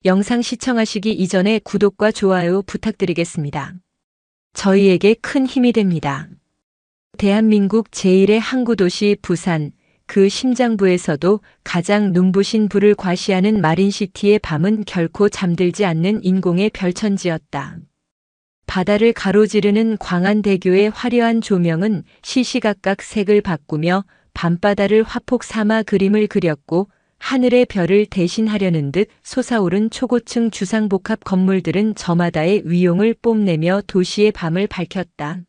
영상 시청하시기 이전에 구독과 좋아요 부탁드리겠습니다. 저희에게 큰 힘이 됩니다. 대한민국 제1의 항구도시 부산, 그 심장부에서도 가장 눈부신 불을 과시하는 마린시티의 밤은 결코 잠들지 않는 인공의 별천지였다. 바다를 가로지르는 광안대교의 화려한 조명은 시시각각 색을 바꾸며 밤바다를 화폭 삼아 그림을 그렸고, 하늘의 별을 대신하려는 듯 솟아오른 초고층 주상복합 건물들은 저마다의 위용을 뽐내며 도시의 밤을 밝혔다.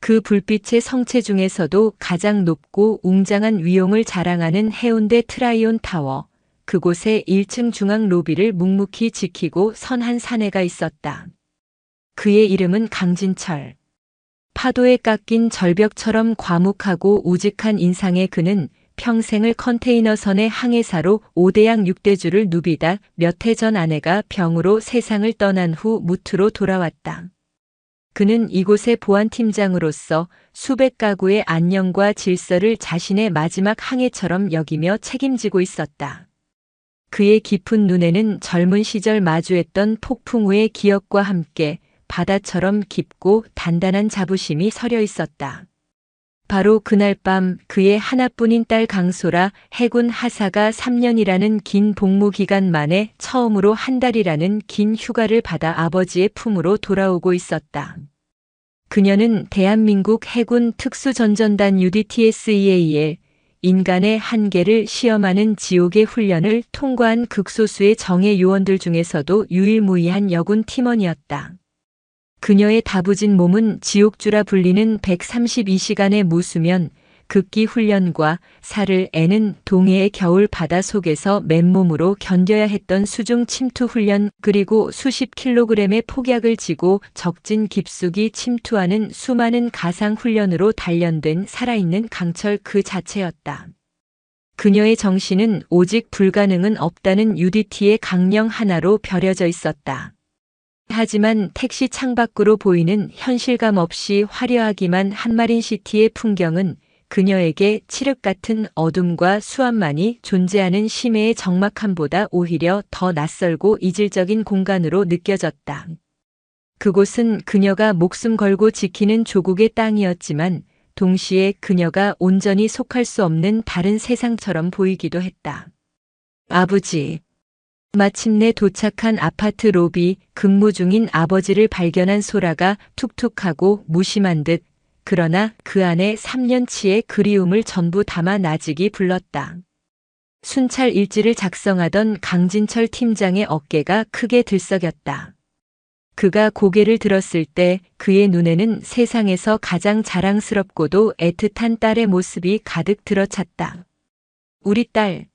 그 불빛의 성체 중에서도 가장 높고 웅장한 위용을 자랑하는 해운대 트라이온 타워, 그곳에 1층 중앙 로비를 묵묵히 지키고 선 한 사내가 있었다. 그의 이름은 강진철. 파도에 깎인 절벽처럼 과묵하고 우직한 인상의 그는 평생을 컨테이너선의 항해사로 5대양 6대주를 누비다 몇 해 전 아내가 병으로 세상을 떠난 후 무트로 돌아왔다. 그는 이곳의 보안팀장으로서 수백 가구의 안녕과 질서를 자신의 마지막 항해처럼 여기며 책임지고 있었다. 그의 깊은 눈에는 젊은 시절 마주했던 폭풍 후의 기억과 함께 바다처럼 깊고 단단한 자부심이 서려 있었다. 바로 그날 밤 그의 하나뿐인 딸 강소라 해군 하사가 3년이라는 긴 복무 기간 만에 처음으로 한 달이라는 긴 휴가를 받아 아버지의 품으로 돌아오고 있었다. 그녀는 대한민국 해군 특수전전단 UDTSEAL, 인간의 한계를 시험하는 지옥의 훈련을 통과한 극소수의 정예 요원들 중에서도 유일무이한 여군 팀원이었다. 그녀의 다부진 몸은 지옥주라 불리는 132시간의 무수면, 극기 훈련과 살을 애는 동해의 겨울 바다 속에서 맨몸으로 견뎌야 했던 수중 침투 훈련, 그리고 수십 킬로그램의 폭약을 지고 적진 깊숙이 침투하는 수많은 가상 훈련으로 단련된 살아있는 강철 그 자체였다. 그녀의 정신은 오직 불가능은 없다는 UDT의 강령 하나로 벼려져 있었다. 하지만 택시 창밖으로 보이는 현실감 없이 화려하기만 한 마린시티의 풍경은 그녀에게 칠흑 같은 어둠과 수암만이 존재하는 심해의 적막함보다 오히려 더 낯설고 이질적인 공간으로 느껴졌다. 그곳은 그녀가 목숨 걸고 지키는 조국의 땅이었지만 동시에 그녀가 온전히 속할 수 없는 다른 세상처럼 보이기도 했다. 아버지. 마침내 도착한 아파트 로비, 근무 중인 아버지를 발견한 소라가 툭툭하고 무심한 듯, 그러나 그 안에 3년치의 그리움을 전부 담아 나직이 불렀다. 순찰 일지를 작성하던 강진철 팀장의 어깨가 크게 들썩였다. 그가 고개를 들었을 때 그의 눈에는 세상에서 가장 자랑스럽고도 애틋한 딸의 모습이 가득 들어찼다. 우리 딸,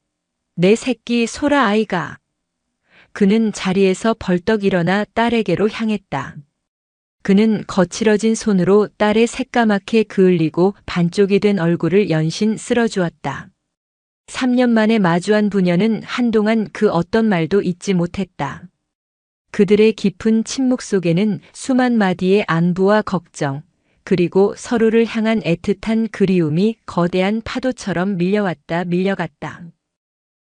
내 새끼 소라 아이가. 그는 자리에서 벌떡 일어나 딸에게로 향했다. 그는 거칠어진 손으로 딸의 새까맣게 그을리고 반쪽이 된 얼굴을 연신 쓸어주었다. 3년 만에 마주한 부녀는 한동안 그 어떤 말도 잊지 못했다. 그들의 깊은 침묵 속에는 수만 마디의 안부와 걱정, 그리고 서로를 향한 애틋한 그리움이 거대한 파도처럼 밀려왔다 밀려갔다.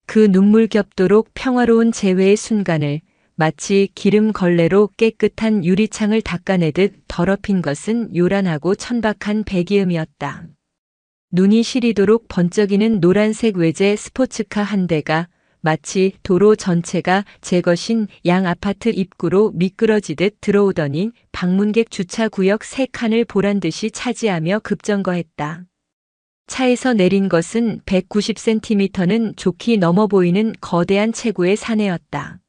그 눈물겹도록 평화로운 재회의 순간을 마치 기름 걸레로 깨끗한 유리창을 닦아내듯 더럽힌 것은 요란하고 천박한 배기음이었다. 눈이 시리도록 번쩍이는 노란색 외제 스포츠카 한 대가 마치 도로 전체가 제 것인 양 아파트 입구로 미끄러지듯 들어오더니 방문객 주차구역 3칸을 보란듯이 차지하며 급정거했다. 차에서 내린 것은 190cm는 좋게 넘어 보이는 거대한 체구의 사내였다.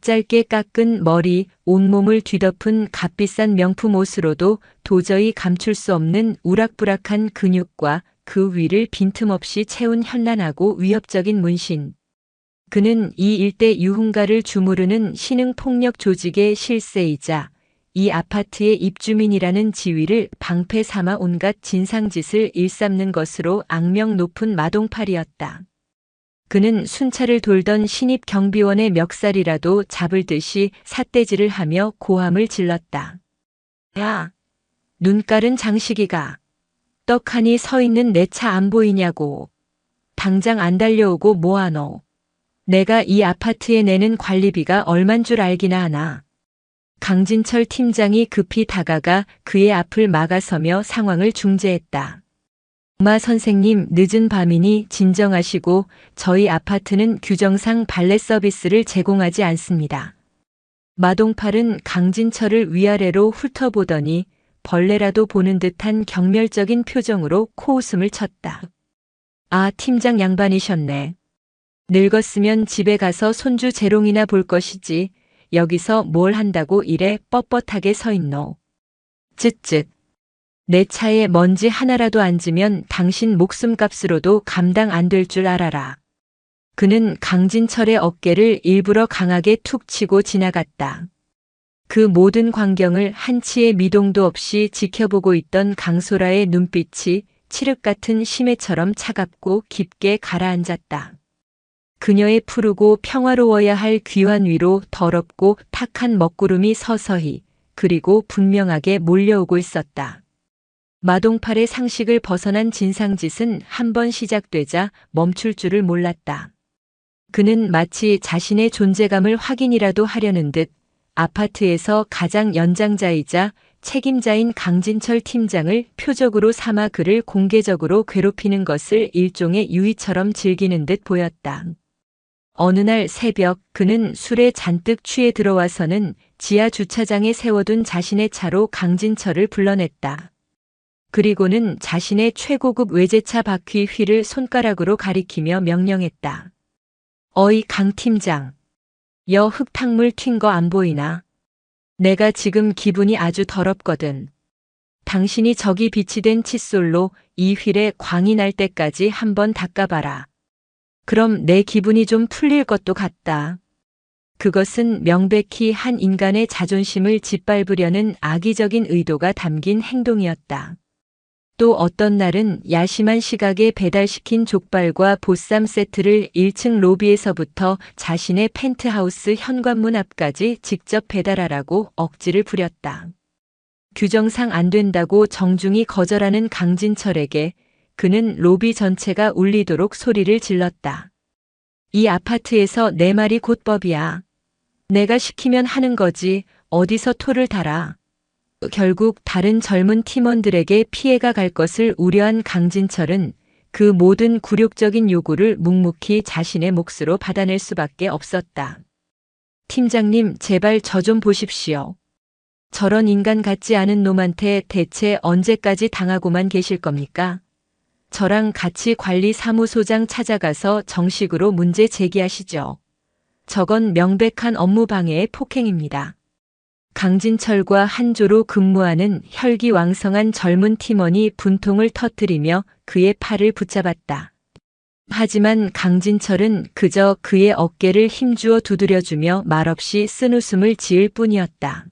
짧게 깎은 머리, 온몸을 뒤덮은 값비싼 명품 옷으로도 도저히 감출 수 없는 우락부락한 근육과 그 위를 빈틈없이 채운 현란하고 위협적인 문신. 그는 이 일대 유흥가를 주무르는 신흥폭력 조직의 실세이자 이 아파트의 입주민이라는 지위를 방패 삼아 온갖 진상짓을 일삼는 것으로 악명 높은 마동팔이었다. 그는 순찰을 돌던 신입 경비원의 멱살이라도 잡을 듯이 삿대질을 하며 고함을 질렀다. 야, 눈깔은 장식이가. 떡하니 서 있는 내 차 안 보이냐고. 당장 안 달려오고 뭐하노. 내가 이 아파트에 내는 관리비가 얼만 줄 알기나 하나. 강진철 팀장이 급히 다가가 그의 앞을 막아서며 상황을 중재했다. 엄마 선생님, 늦은 밤이니 진정하시고 저희 아파트는 규정상 발레 서비스를 제공하지 않습니다. 마동팔은 강진철을 위아래로 훑어보더니 벌레라도 보는 듯한 경멸적인 표정으로 코웃음을 쳤다. 아, 팀장 양반이셨네. 늙었으면 집에 가서 손주 재롱이나 볼 것이지 여기서 뭘 한다고 이래 뻣뻣하게 서 있노. 쯧쯧. 내 차에 먼지 하나라도 앉으면 당신 목숨값으로도 감당 안 될 줄 알아라. 그는 강진철의 어깨를 일부러 강하게 툭 치고 지나갔다. 그 모든 광경을 한치의 미동도 없이 지켜보고 있던 강소라의 눈빛이 칠흑 같은 심해처럼 차갑고 깊게 가라앉았다. 그녀의 푸르고 평화로워야 할 귀환 위로 더럽고 탁한 먹구름이 서서히 그리고 분명하게 몰려오고 있었다. 마동팔의 상식을 벗어난 진상짓은 한 번 시작되자 멈출 줄을 몰랐다. 그는 마치 자신의 존재감을 확인이라도 하려는 듯 아파트에서 가장 연장자이자 책임자인 강진철 팀장을 표적으로 삼아 그를 공개적으로 괴롭히는 것을 일종의 유희처럼 즐기는 듯 보였다. 어느 날 새벽 그는 술에 잔뜩 취해 들어와서는 지하 주차장에 세워둔 자신의 차로 강진철을 불러냈다. 그리고는 자신의 최고급 외제차 바퀴 휠을 손가락으로 가리키며 명령했다. 어이 강 팀장. 여 흙탕물 튄 거 안 보이나? 내가 지금 기분이 아주 더럽거든. 당신이 저기 비치된 칫솔로 이 휠에 광이 날 때까지 한번 닦아봐라. 그럼 내 기분이 좀 풀릴 것도 같다. 그것은 명백히 한 인간의 자존심을 짓밟으려는 악의적인 의도가 담긴 행동이었다. 또 어떤 날은 야심한 시각에 배달시킨 족발과 보쌈 세트를 1층 로비에서부터 자신의 펜트하우스 현관문 앞까지 직접 배달하라고 억지를 부렸다. 규정상 안 된다고 정중히 거절하는 강진철에게 그는 로비 전체가 울리도록 소리를 질렀다. 이 아파트에서 내 말이 곧 법이야. 내가 시키면 하는 거지 어디서 토를 달아. 결국 다른 젊은 팀원들에게 피해가 갈 것을 우려한 강진철은 그 모든 굴욕적인 요구를 묵묵히 자신의 몫으로 받아낼 수밖에 없었다. 팀장님, 제발 저 좀 보십시오. 저런 인간 같지 않은 놈한테 대체 언제까지 당하고만 계실 겁니까? 저랑 같이 관리사무소장 찾아가서 정식으로 문제 제기하시죠. 저건 명백한 업무방해의 폭행입니다. 강진철과 한조로 근무하는 혈기왕성한 젊은 팀원이 분통을 터뜨리며 그의 팔을 붙잡았다. 하지만 강진철은 그저 그의 어깨를 힘주어 두드려주며 말없이 쓴웃음을 지을 뿐이었다.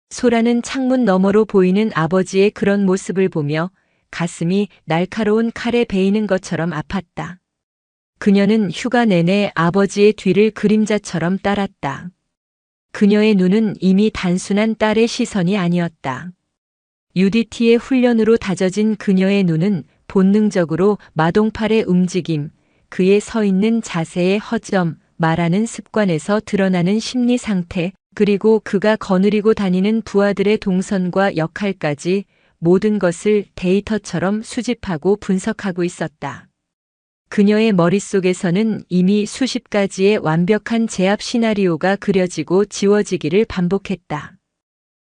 소라는 창문 너머로 보이는 아버지의 그런 모습을 보며 가슴이 날카로운 칼에 베이는 것처럼 아팠다. 그녀는 휴가 내내 아버지의 뒤를 그림자처럼 따랐다. 그녀의 눈은 이미 단순한 딸의 시선이 아니었다. UDT의 훈련으로 다져진 그녀의 눈은 본능적으로 마동팔의 움직임, 그의 서 있는 자세의 허점, 말하는 습관에서 드러나는 심리 상태, 그리고 그가 거느리고 다니는 부하들의 동선과 역할까지 모든 것을 데이터처럼 수집하고 분석하고 있었다. 그녀의 머릿속에서는 이미 수십 가지의 완벽한 제압 시나리오가 그려지고 지워지기를 반복했다.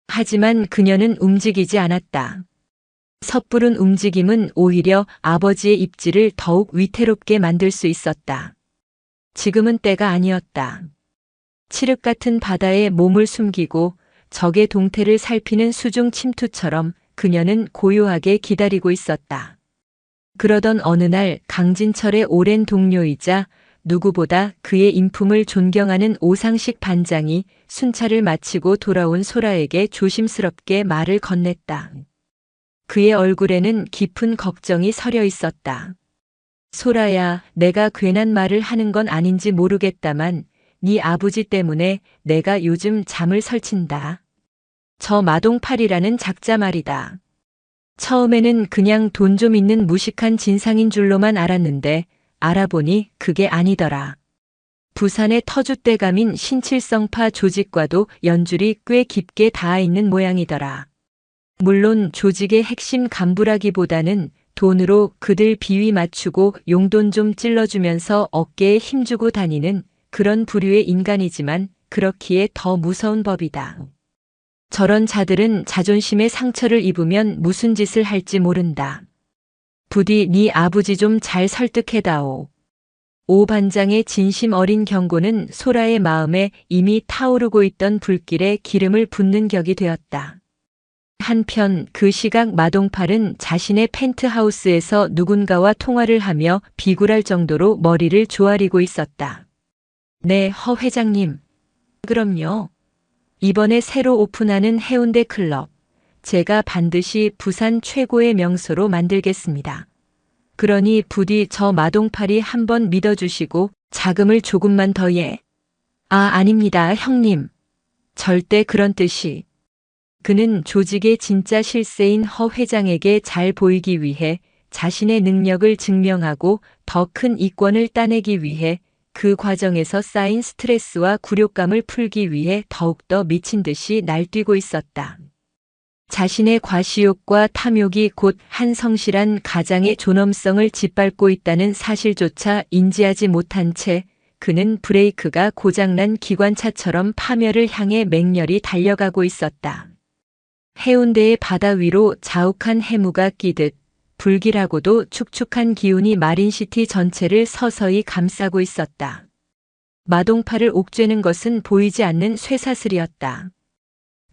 하지만 그녀는 움직이지 않았다. 섣부른 움직임은 오히려 아버지의 입지를 더욱 위태롭게 만들 수 있었다. 지금은 때가 아니었다. 칠흑 같은 바다에 몸을 숨기고 적의 동태를 살피는 수중 침투처럼 그녀는 고요하게 기다리고 있었다. 그러던 어느 날 강진철의 오랜 동료이자 누구보다 그의 인품을 존경하는 오상식 반장이 순찰을 마치고 돌아온 소라에게 조심스럽게 말을 건넸다. 그의 얼굴에는 깊은 걱정이 서려 있었다. 소라야, 내가 괜한 말을 하는 건 아닌지 모르겠다만 네 아버지 때문에 내가 요즘 잠을 설친다. 저 마동팔이라는 작자 말이다. 처음에는 그냥 돈 좀 있는 무식한 진상인 줄로만 알았는데 알아보니 그게 아니더라. 부산의 터줏대감인 신칠성파 조직과도 연줄이 꽤 깊게 닿아 있는 모양이더라. 물론 조직의 핵심 간부라기보다는 돈으로 그들 비위 맞추고 용돈 좀 찔러주면서 어깨에 힘주고 다니는 그런 부류의 인간이지만 그렇기에 더 무서운 법이다. 저런 자들은 자존심에 상처를 입으면 무슨 짓을 할지 모른다. 부디 네 아버지 좀 잘 설득해다오. 오 반장의 진심 어린 경고는 소라의 마음에 이미 타오르고 있던 불길에 기름을 붓는 격이 되었다. 한편 그 시각 마동팔은 자신의 펜트하우스에서 누군가와 통화를 하며 비굴할 정도로 머리를 조아리고 있었다. 네, 허 회장님. 그럼요. 이번에 새로 오픈하는 해운대 클럽. 제가 반드시 부산 최고의 명소로 만들겠습니다. 그러니 부디 저 마동팔이 한번 믿어주시고 자금을 조금만 더 아닙니다, 형님. 절대 그런 뜻이. 그는 조직의 진짜 실세인 허 회장에게 잘 보이기 위해 자신의 능력을 증명하고 더 큰 이권을 따내기 위해 그 과정에서 쌓인 스트레스와 굴욕감을 풀기 위해 더욱더 미친 듯이 날뛰고 있었다. 자신의 과시욕과 탐욕이 곧 한 성실한 가장의 존엄성을 짓밟고 있다는 사실조차 인지하지 못한 채 그는 브레이크가 고장난 기관차처럼 파멸을 향해 맹렬히 달려가고 있었다. 해운대의 바다 위로 자욱한 해무가 끼듯 불길하고도 축축한 기운이 마린시티 전체를 서서히 감싸고 있었다. 마동팔을 옥죄는 것은 보이지 않는 쇠사슬이었다.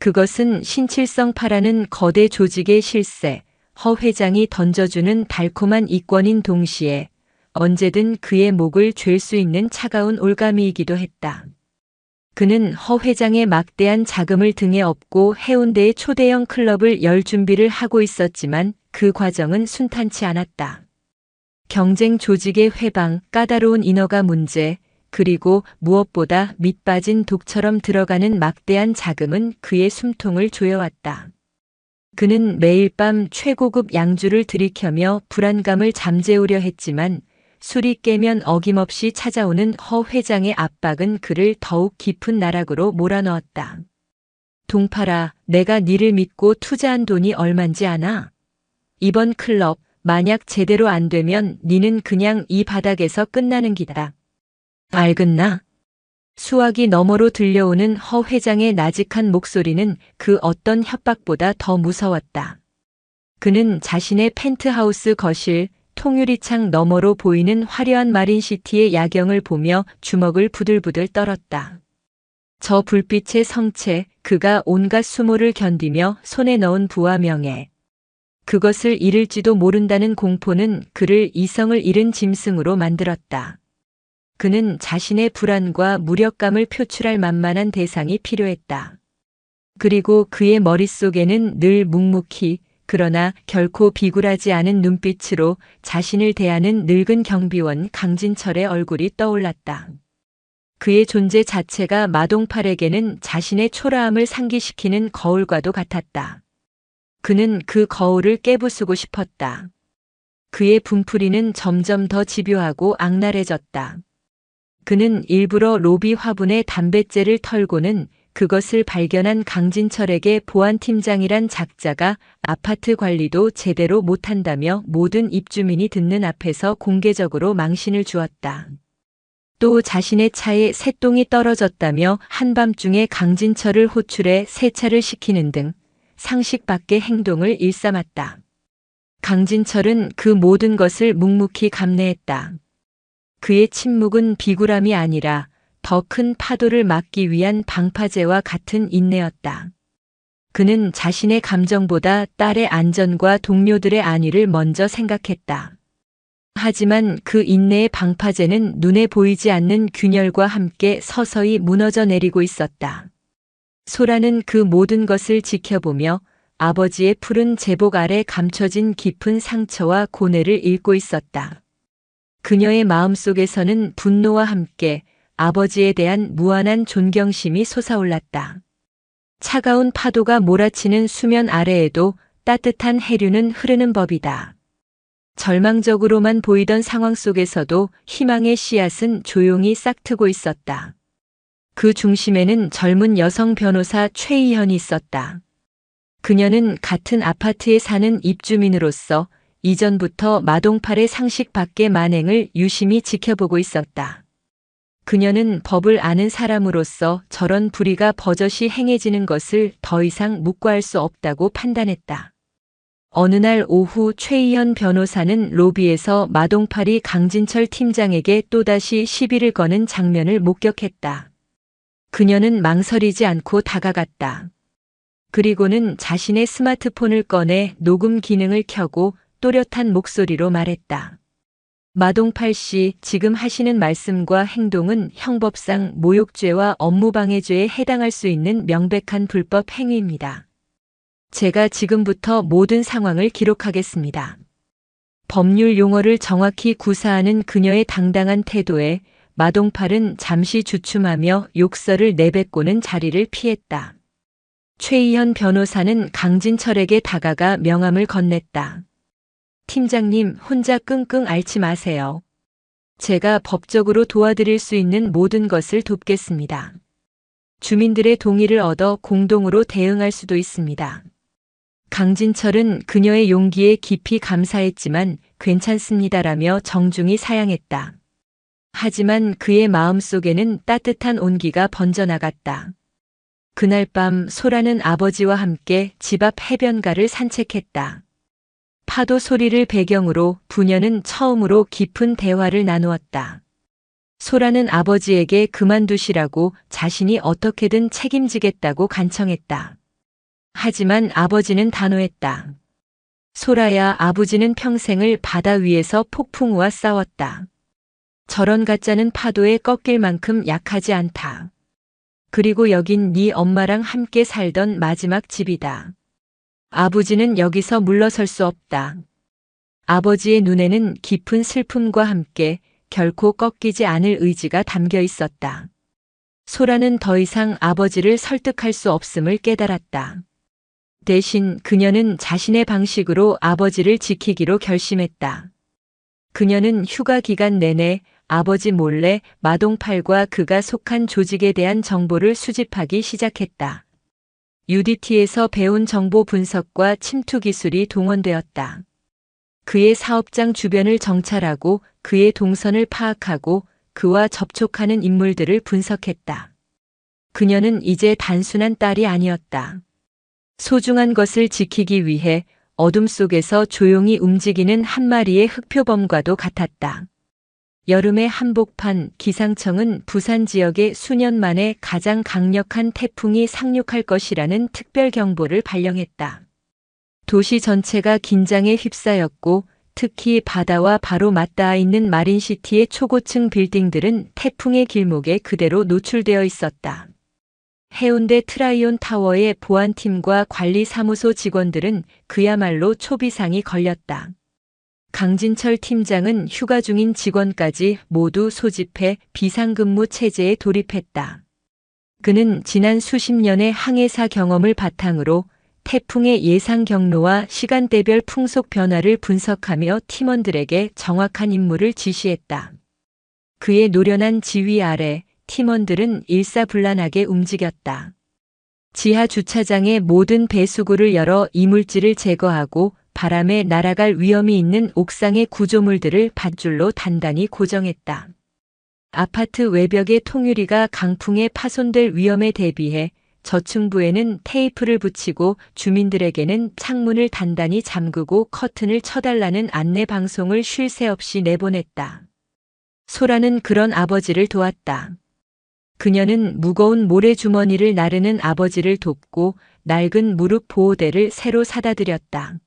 그것은 신칠성파라는 거대 조직의 실세, 허 회장이 던져주는 달콤한 이권인 동시에 언제든 그의 목을 죄 수 있는 차가운 올가미이기도 했다. 그는 허 회장의 막대한 자금을 등에 업고 해운대의 초대형 클럽을 열 준비를 하고 있었지만 그 과정은 순탄치 않았다. 경쟁 조직의 회방, 까다로운 인허가 문제, 그리고 무엇보다 밑빠진 독처럼 들어가는 막대한 자금은 그의 숨통을 조여왔다. 그는 매일 밤 최고급 양주를 들이켜며 불안감을 잠재우려 했지만 술이 깨면 어김없이 찾아오는 허 회장의 압박은 그를 더욱 깊은 나락으로 몰아넣었다. 동팔아, 내가 니를 믿고 투자한 돈이 얼만지 아나? 이번 클럽 만약 제대로 안 되면 니는 그냥 이 바닥에서 끝나는 기다. 알겠나? 수화기 너머로 들려오는 허 회장의 나직한 목소리는 그 어떤 협박보다 더 무서웠다. 그는 자신의 펜트하우스 거실, 통유리창 너머로 보이는 화려한 마린시티의 야경을 보며 주먹을 부들부들 떨었다. 저 불빛의 성체, 그가 온갖 수모를 견디며 손에 넣은 부와 명예. 그것을 잃을지도 모른다는 공포는 그를 이성을 잃은 짐승으로 만들었다. 그는 자신의 불안과 무력감을 표출할 만만한 대상이 필요했다. 그리고 그의 머릿속에는 늘 묵묵히 그러나 결코 비굴하지 않은 눈빛으로 자신을 대하는 늙은 경비원 강진철의 얼굴이 떠올랐다. 그의 존재 자체가 마동팔에게는 자신의 초라함을 상기시키는 거울과도 같았다. 그는 그 거울을 깨부수고 싶었다. 그의 분풀이는 점점 더 집요하고 악랄해졌다. 그는 일부러 로비 화분에 담뱃재를 털고는 그것을 발견한 강진철에게 보안팀장이란 작자가 아파트 관리도 제대로 못한다며 모든 입주민이 듣는 앞에서 공개적으로 망신을 주었다. 또 자신의 차에 새똥이 떨어졌다며 한밤중에 강진철을 호출해 세차를 시키는 등 상식 밖의 행동을 일삼았다. 강진철은 그 모든 것을 묵묵히 감내했다. 그의 침묵은 비굴함이 아니라 더 큰 파도를 막기 위한 방파제와 같은 인내였다. 그는 자신의 감정보다 딸의 안전과 동료들의 안위를 먼저 생각했다. 하지만 그 인내의 방파제는 눈에 보이지 않는 균열과 함께 서서히 무너져 내리고 있었다. 소라는 그 모든 것을 지켜보며 아버지의 푸른 제복 아래 감춰진 깊은 상처와 고뇌를 읽고 있었다. 그녀의 마음속에서는 분노와 함께 아버지에 대한 무한한 존경심이 솟아올랐다. 차가운 파도가 몰아치는 수면 아래에도 따뜻한 해류는 흐르는 법이다. 절망적으로만 보이던 상황 속에서도 희망의 씨앗은 조용히 싹트고 있었다. 그 중심에는 젊은 여성 변호사 최희현이 있었다. 그녀는 같은 아파트에 사는 입주민으로서 이전부터 마동팔의 상식 밖의 만행을 유심히 지켜보고 있었다. 그녀는 법을 아는 사람으로서 저런 불의가 버젓이 행해지는 것을 더 이상 묵과할 수 없다고 판단했다. 어느 날 오후 최희현 변호사는 로비에서 마동팔이 강진철 팀장에게 또다시 시비를 거는 장면을 목격했다. 그녀는 망설이지 않고 다가갔다. 그리고는 자신의 스마트폰을 꺼내 녹음 기능을 켜고 또렷한 목소리로 말했다. 마동팔 씨, 지금 하시는 말씀과 행동은 형법상 모욕죄와 업무방해죄에 해당할 수 있는 명백한 불법 행위입니다. 제가 지금부터 모든 상황을 기록하겠습니다. 법률 용어를 정확히 구사하는 그녀의 당당한 태도에 마동팔은 잠시 주춤하며 욕설을 내뱉고는 자리를 피했다. 최희현 변호사는 강진철에게 다가가 명함을 건넸다. 팀장님, 혼자 끙끙 앓지 마세요. 제가 법적으로 도와드릴 수 있는 모든 것을 돕겠습니다. 주민들의 동의를 얻어 공동으로 대응할 수도 있습니다. 강진철은 그녀의 용기에 깊이 감사했지만 괜찮습니다라며 정중히 사양했다. 하지만 그의 마음속에는 따뜻한 온기가 번져나갔다. 그날 밤 소라는 아버지와 함께 집 앞 해변가를 산책했다. 파도 소리를 배경으로 부녀는 처음으로 깊은 대화를 나누었다. 소라는 아버지에게 그만두시라고 자신이 어떻게든 책임지겠다고 간청했다. 하지만 아버지는 단호했다. 소라야, 아버지는 평생을 바다 위에서 폭풍우와 싸웠다. 저런 가짜는 파도에 꺾일 만큼 약하지 않다. 그리고 여긴 네 엄마랑 함께 살던 마지막 집이다. 아버지는 여기서 물러설 수 없다. 아버지의 눈에는 깊은 슬픔과 함께 결코 꺾이지 않을 의지가 담겨 있었다. 소라는 더 이상 아버지를 설득할 수 없음을 깨달았다. 대신 그녀는 자신의 방식으로 아버지를 지키기로 결심했다. 그녀는 휴가 기간 내내 아버지 몰래 마동팔과 그가 속한 조직에 대한 정보를 수집하기 시작했다. UDT에서 배운 정보 분석과 침투 기술이 동원되었다. 그의 사업장 주변을 정찰하고 그의 동선을 파악하고 그와 접촉하는 인물들을 분석했다. 그녀는 이제 단순한 딸이 아니었다. 소중한 것을 지키기 위해 어둠 속에서 조용히 움직이는 한 마리의 흑표범과도 같았다. 여름의 한복판, 기상청은 부산 지역에 수년 만에 가장 강력한 태풍이 상륙할 것이라는 특별 경보를 발령했다. 도시 전체가 긴장에 휩싸였고 특히 바다와 바로 맞닿아 있는 마린시티의 초고층 빌딩들은 태풍의 길목에 그대로 노출되어 있었다. 해운대 트라이온 타워의 보안팀과 관리사무소 직원들은 그야말로 초비상이 걸렸다. 강진철 팀장은 휴가 중인 직원까지 모두 소집해 비상근무 체제에 돌입했다. 그는 지난 수십 년의 항해사 경험을 바탕으로 태풍의 예상 경로와 시간대별 풍속 변화를 분석하며 팀원들에게 정확한 임무를 지시했다. 그의 노련한 지휘 아래 팀원들은 일사불란하게 움직였다. 지하 주차장의 모든 배수구를 열어 이물질을 제거하고 바람에 날아갈 위험이 있는 옥상의 구조물들을 밧줄로 단단히 고정했다. 아파트 외벽의 통유리가 강풍에 파손될 위험에 대비해 저층부에는 테이프를 붙이고 주민들에게는 창문을 단단히 잠그고 커튼을 쳐달라는 안내 방송을 쉴 새 없이 내보냈다. 소라는 그런 아버지를 도왔다. 그녀는 무거운 모래주머니를 나르는 아버지를 돕고 낡은 무릎 보호대를 새로 사다 드렸다.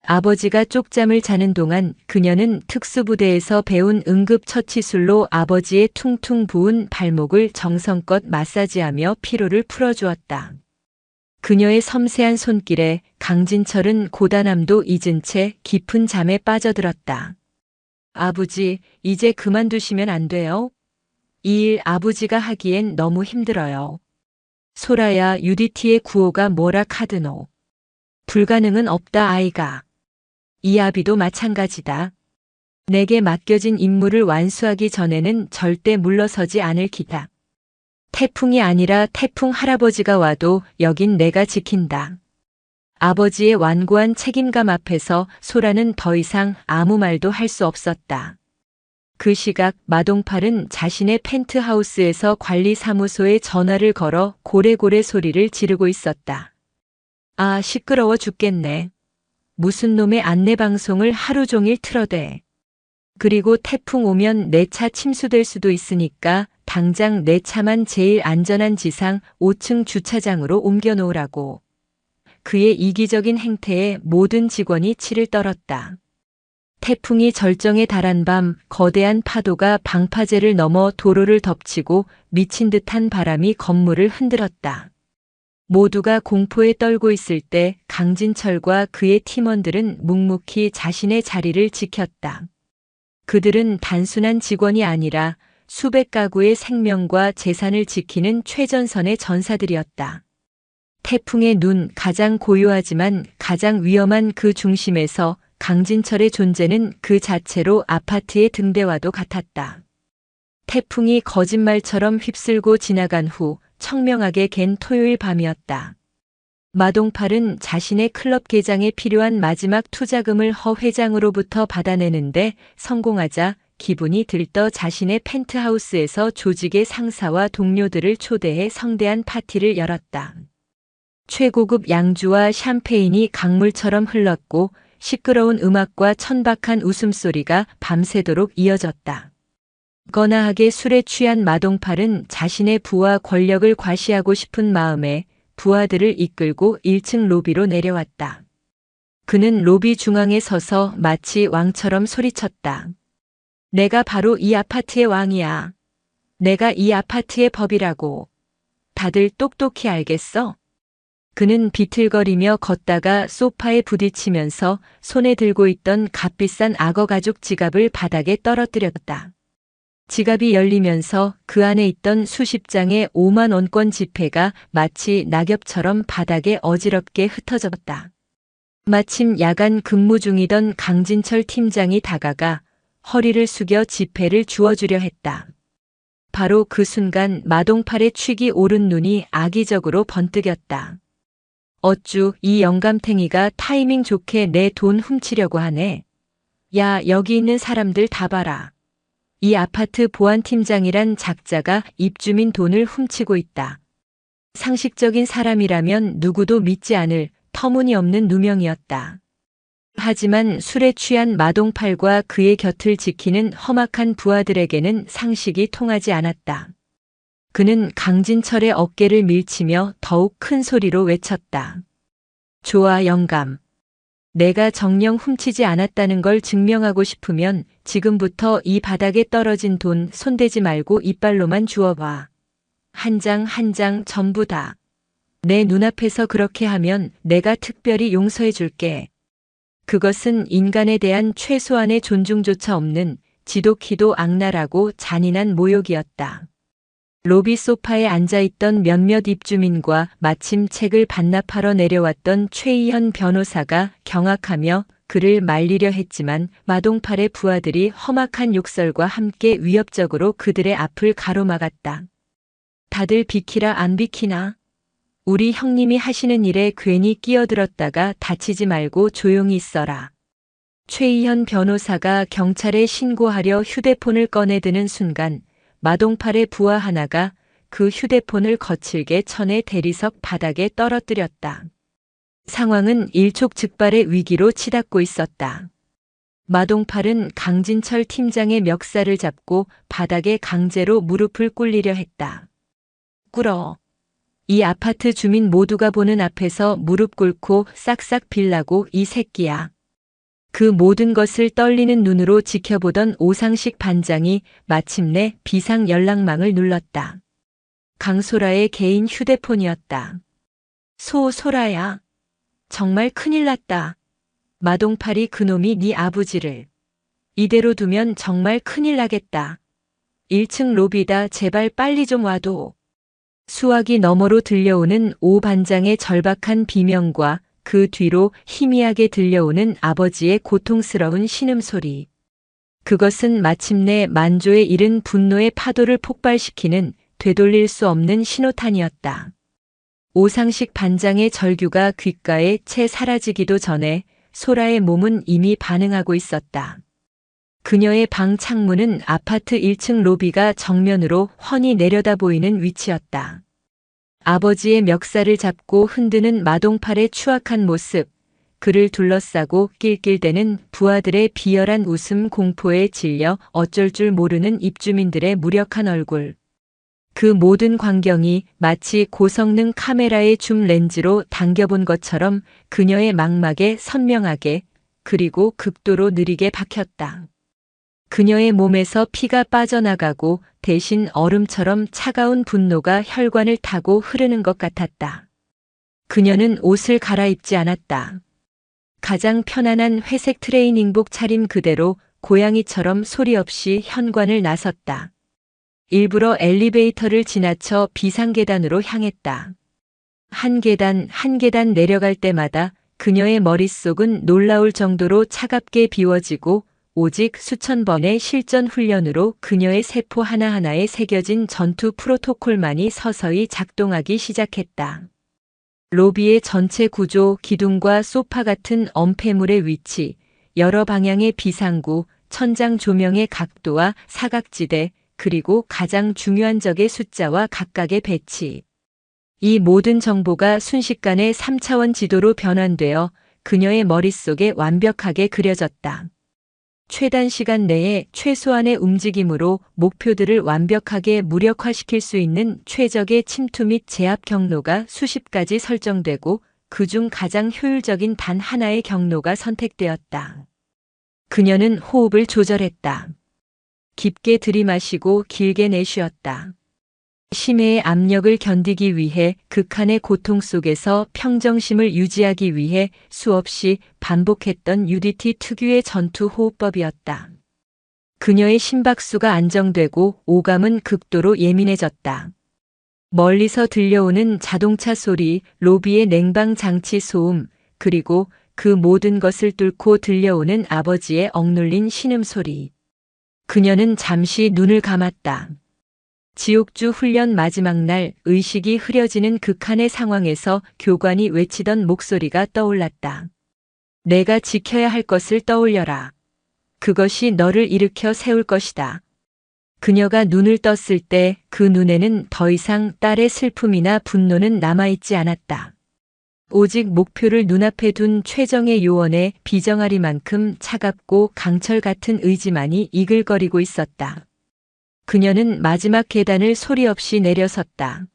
아버지가 쪽잠을 자는 동안 그녀는 특수부대에서 배운 응급처치술로 아버지의 퉁퉁 부은 발목을 정성껏 마사지하며 피로를 풀어주었다. 그녀의 섬세한 손길에 강진철은 고단함도 잊은 채 깊은 잠에 빠져들었다. 아버지, 이제 그만두시면 안 돼요? 이 일 아버지가 하기엔 너무 힘들어요. 소라야, UDT의 구호가 뭐라 카드노. 불가능은 없다 아이가. 이아비도 마찬가지다. 내게 맡겨진 임무를 완수하기 전에는 절대 물러서지 않을 기다. 태풍이 아니라 태풍 할아버지가 와도 여긴 내가 지킨다. 아버지의 완고한 책임감 앞에서 소라는 더 이상 아무 말도 할 수 없었다. 그 시각 마동팔은 자신의 펜트하우스에서 관리사무소에 전화를 걸어 고래고래 소리를 지르고 있었다. 아, 시끄러워 죽겠네. 무슨 놈의 안내방송을 하루 종일 틀어대. 그리고 태풍 오면 내 차 침수될 수도 있으니까 당장 내 차만 제일 안전한 지상 5층 주차장으로 옮겨 놓으라고. 그의 이기적인 행태에 모든 직원이 치를 떨었다. 태풍이 절정에 달한 밤 거대한 파도가 방파제를 넘어 도로를 덮치고 미친 듯한 바람이 건물을 흔들었다. 모두가 공포에 떨고 있을 때 강진철과 그의 팀원들은 묵묵히 자신의 자리를 지켰다. 그들은 단순한 직원이 아니라 수백 가구의 생명과 재산을 지키는 최전선의 전사들이었다. 태풍의 눈, 가장 고요하지만 가장 위험한 그 중심에서 강진철의 존재는 그 자체로 아파트의 등대와도 같았다. 태풍이 거짓말처럼 휩쓸고 지나간 후 청명하게 갠 토요일 밤이었다. 마동팔은 자신의 클럽 개장에 필요한 마지막 투자금을 허 회장으로부터 받아내는데 성공하자 기분이 들떠 자신의 펜트하우스에서 조직의 상사와 동료들을 초대해 성대한 파티를 열었다. 최고급 양주와 샴페인이 강물처럼 흘렀고 시끄러운 음악과 천박한 웃음소리가 밤새도록 이어졌다. 거나하게 술에 취한 마동팔은 자신의 부와 권력을 과시하고 싶은 마음에 부하들을 이끌고 1층 로비로 내려왔다. 그는 로비 중앙에 서서 마치 왕처럼 소리쳤다. 내가 바로 이 아파트의 왕이야. 내가 이 아파트의 법이라고. 다들 똑똑히 알겠어? 그는 비틀거리며 걷다가 소파에 부딪히면서 손에 들고 있던 값비싼 악어 가죽 지갑을 바닥에 떨어뜨렸다. 지갑이 열리면서 그 안에 있던 수십 장의 5만 원권 지폐가 마치 낙엽처럼 바닥에 어지럽게 흩어졌다. 마침 야간 근무 중이던 강진철 팀장이 다가가 허리를 숙여 지폐를 주워주려 했다. 바로 그 순간 마동팔의 취기 오른 눈이 악의적으로 번뜩였다. 어쭈, 이 영감탱이가 타이밍 좋게 내 돈 훔치려고 하네. 야, 여기 있는 사람들 다 봐라. 이 아파트 보안팀장이란 작자가 입주민 돈을 훔치고 있다. 상식적인 사람이라면 누구도 믿지 않을 터무니없는 누명이었다. 하지만 술에 취한 마동팔과 그의 곁을 지키는 험악한 부하들에게는 상식이 통하지 않았다. 그는 강진철의 어깨를 밀치며 더욱 큰 소리로 외쳤다. 좋아, 영감. 내가 정녕 훔치지 않았다는 걸 증명하고 싶으면 지금부터 이 바닥에 떨어진 돈 손대지 말고 이빨로만 주워봐. 한 장 한 장 전부 다. 내 눈앞에서 그렇게 하면 내가 특별히 용서해 줄게. 그것은 인간에 대한 최소한의 존중조차 없는 지독히도 악랄하고 잔인한 모욕이었다. 로비 소파에 앉아있던 몇몇 입주민과 마침 책을 반납하러 내려왔던 최희현 변호사가 경악하며 그를 말리려 했지만 마동팔의 부하들이 험악한 욕설과 함께 위협적으로 그들의 앞을 가로막았다. 다들 비키라 안 비키나? 우리 형님이 하시는 일에 괜히 끼어들었다가 다치지 말고 조용히 있어라. 최희현 변호사가 경찰에 신고하려 휴대폰을 꺼내드는 순간 마동팔의 부하 하나가 그 휴대폰을 거칠게 쳐내 대리석 바닥에 떨어뜨렸다. 상황은 일촉즉발의 위기로 치닫고 있었다. 마동팔은 강진철 팀장의 멱살을 잡고 바닥에 강제로 무릎을 꿇리려 했다. 꿇어. 이 아파트 주민 모두가 보는 앞에서 무릎 꿇고 싹싹 빌라고 이 새끼야. 그 모든 것을 떨리는 눈으로 지켜보던 오상식 반장이 마침내 비상 연락망을 눌렀다. 강소라의 개인 휴대폰이었다. 소라야. 정말 큰일 났다. 마동팔이 그놈이 네 아버지를. 이대로 두면 정말 큰일 나겠다. 1층 로비다. 제발 빨리 좀 와도. 수화기 너머로 들려오는 오 반장의 절박한 비명과 그 뒤로 희미하게 들려오는 아버지의 고통스러운 신음소리. 그것은 마침내 만조에 이른 분노의 파도를 폭발시키는 되돌릴 수 없는 신호탄이었다. 오상식 반장의 절규가 귓가에 채 사라지기도 전에 소라의 몸은 이미 반응하고 있었다. 그녀의 방 창문은 아파트 1층 로비가 정면으로 훤히 내려다 보이는 위치였다. 아버지의 멱살을 잡고 흔드는 마동팔의 추악한 모습, 그를 둘러싸고 낄낄대는 부하들의 비열한 웃음, 공포에 질려 어쩔 줄 모르는 입주민들의 무력한 얼굴. 그 모든 광경이 마치 고성능 카메라의 줌 렌즈로 당겨본 것처럼 그녀의 망막에 선명하게 그리고 극도로 느리게 박혔다. 그녀의 몸에서 피가 빠져나가고 대신 얼음처럼 차가운 분노가 혈관을 타고 흐르는 것 같았다. 그녀는 옷을 갈아입지 않았다. 가장 편안한 회색 트레이닝복 차림 그대로 고양이처럼 소리 없이 현관을 나섰다. 일부러 엘리베이터를 지나쳐 비상계단으로 향했다. 한 계단 한 계단 내려갈 때마다 그녀의 머릿속은 놀라울 정도로 차갑게 비워지고 오직 수천 번의 실전 훈련으로 그녀의 세포 하나하나에 새겨진 전투 프로토콜만이 서서히 작동하기 시작했다. 로비의 전체 구조, 기둥과 소파 같은 엄폐물의 위치, 여러 방향의 비상구, 천장 조명의 각도와 사각지대, 그리고 가장 중요한 적의 숫자와 각각의 배치. 이 모든 정보가 순식간에 3차원 지도로 변환되어 그녀의 머릿속에 완벽하게 그려졌다. 최단 시간 내에 최소한의 움직임으로 목표들을 완벽하게 무력화시킬 수 있는 최적의 침투 및 제압 경로가 수십 가지 설정되고 그중 가장 효율적인 단 하나의 경로가 선택되었다. 그녀는 호흡을 조절했다. 깊게 들이마시고 길게 내쉬었다. 심해의 압력을 견디기 위해 극한의 고통 속에서 평정심을 유지하기 위해 수없이 반복했던 UDT 특유의 전투 호흡법이었다. 그녀의 심박수가 안정되고 오감은 극도로 예민해졌다. 멀리서 들려오는 자동차 소리, 로비의 냉방 장치 소음, 그리고 그 모든 것을 뚫고 들려오는 아버지의 억눌린 신음소리. 그녀는 잠시 눈을 감았다. 지옥주 훈련 마지막 날 의식이 흐려지는 극한의 상황에서 교관이 외치던 목소리가 떠올랐다. 내가 지켜야 할 것을 떠올려라. 그것이 너를 일으켜 세울 것이다. 그녀가 눈을 떴을 때 그 눈에는 더 이상 딸의 슬픔이나 분노는 남아있지 않았다. 오직 목표를 눈앞에 둔 최정의 요원의 비정아리만큼 차갑고 강철 같은 의지만이 이글거리고 있었다. 그녀는 마지막 계단을 소리 없이 내려섰다.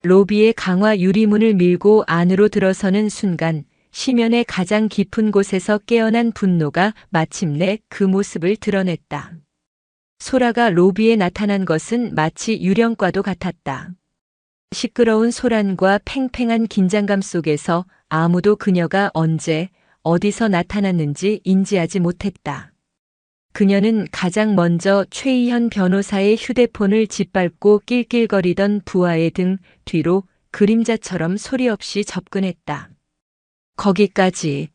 로비의 강화 유리문을 밀고 안으로 들어서는 순간 심연의 가장 깊은 곳에서 깨어난 분노가 마침내 그 모습을 드러냈다. 소라가 로비에 나타난 것은 마치 유령과도 같았다. 시끄러운 소란과 팽팽한 긴장감 속에서 아무도 그녀가 언제, 어디서 나타났는지 인지하지 못했다. 그녀는 가장 먼저 최희현 변호사의 휴대폰을 짓밟고 낄낄거리던 부하의 등 뒤로 그림자처럼 소리 없이 접근했다. 거기까지.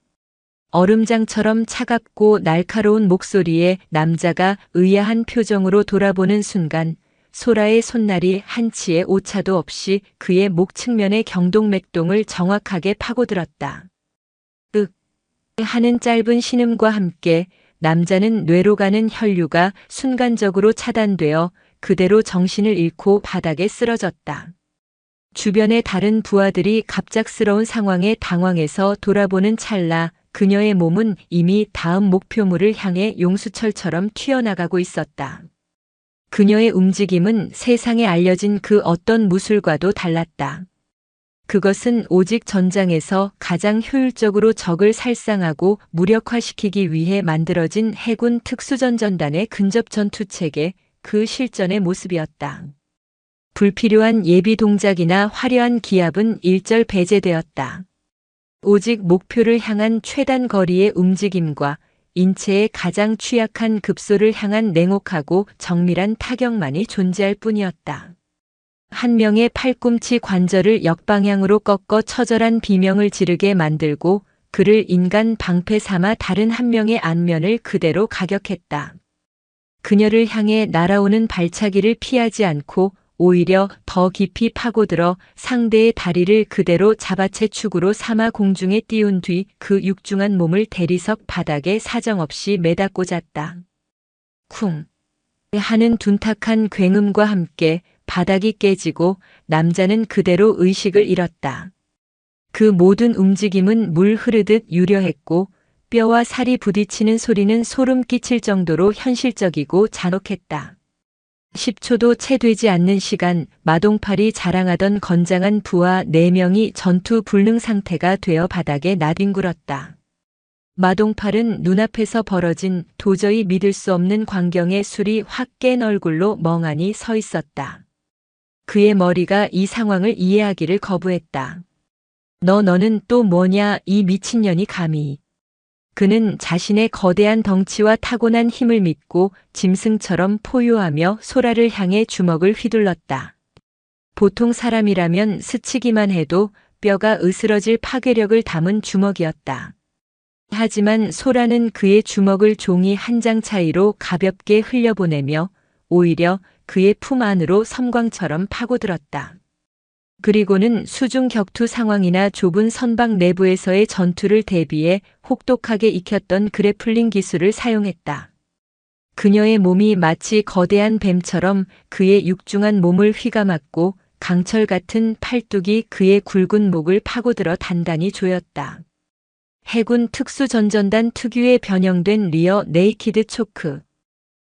얼음장처럼 차갑고 날카로운 목소리에 남자가 의아한 표정으로 돌아보는 순간 소라의 손날이 한치의 오차도 없이 그의 목 측면의 경동맥동을 정확하게 파고들었다. 윽 하는 짧은 신음과 함께 남자는 뇌로 가는 혈류가 순간적으로 차단되어 그대로 정신을 잃고 바닥에 쓰러졌다. 주변의 다른 부하들이 갑작스러운 상황에 당황해서 돌아보는 찰나 그녀의 몸은 이미 다음 목표물을 향해 용수철처럼 튀어나가고 있었다. 그녀의 움직임은 세상에 알려진 그 어떤 무술과도 달랐다. 그것은 오직 전장에서 가장 효율적으로 적을 살상하고 무력화시키기 위해 만들어진 해군 특수전전단의 근접 전투체계, 그 실전의 모습이었다. 불필요한 예비 동작이나 화려한 기압은 일절 배제되었다. 오직 목표를 향한 최단 거리의 움직임과 인체의 가장 취약한 급소를 향한 냉혹하고 정밀한 타격만이 존재할 뿐이었다. 한 명의 팔꿈치 관절을 역방향으로 꺾어 처절한 비명을 지르게 만들고 그를 인간 방패 삼아 다른 한 명의 안면을 그대로 가격했다. 그녀를 향해 날아오는 발차기를 피하지 않고 오히려 더 깊이 파고들어 상대의 다리를 그대로 잡아채 축으로 삼아 공중에 띄운 뒤 그 육중한 몸을 대리석 바닥에 사정없이 매다 꽂았다. 쿵 하는 둔탁한 굉음과 함께 바닥이 깨지고 남자는 그대로 의식을 잃었다. 그 모든 움직임은 물 흐르듯 유려했고 뼈와 살이 부딪히는 소리는 소름 끼칠 정도로 현실적이고 잔혹했다. 10초도 채 되지 않는 시간 마동팔이 자랑하던 건장한 부하 4명이 전투 불능 상태가 되어 바닥에 나뒹굴었다. 마동팔은 눈앞에서 벌어진 도저히 믿을 수 없는 광경에 술이 확 깬 얼굴로 멍하니 서 있었다. 그의 머리가 이 상황을 이해하기를 거부했다. 너는 또 뭐냐 이 미친년이 감히. 그는 자신의 거대한 덩치와 타고난 힘을 믿고 짐승처럼 포효하며 소라를 향해 주먹을 휘둘렀다. 보통 사람이라면 스치기만 해도 뼈가 으스러질 파괴력을 담은 주먹이었다. 하지만 소라는 그의 주먹을 종이 한 장 차이로 가볍게 흘려보내며 오히려 그의 품 안으로 섬광처럼 파고들었다. 그리고는 수중 격투 상황이나 좁은 선박 내부에서의 전투를 대비해 혹독하게 익혔던 그래플링 기술을 사용했다. 그녀의 몸이 마치 거대한 뱀처럼 그의 육중한 몸을 휘감았고 강철 같은 팔뚝이 그의 굵은 목을 파고들어 단단히 조였다. 해군 특수전전단 특유의 변형된 리어 네이키드 초크.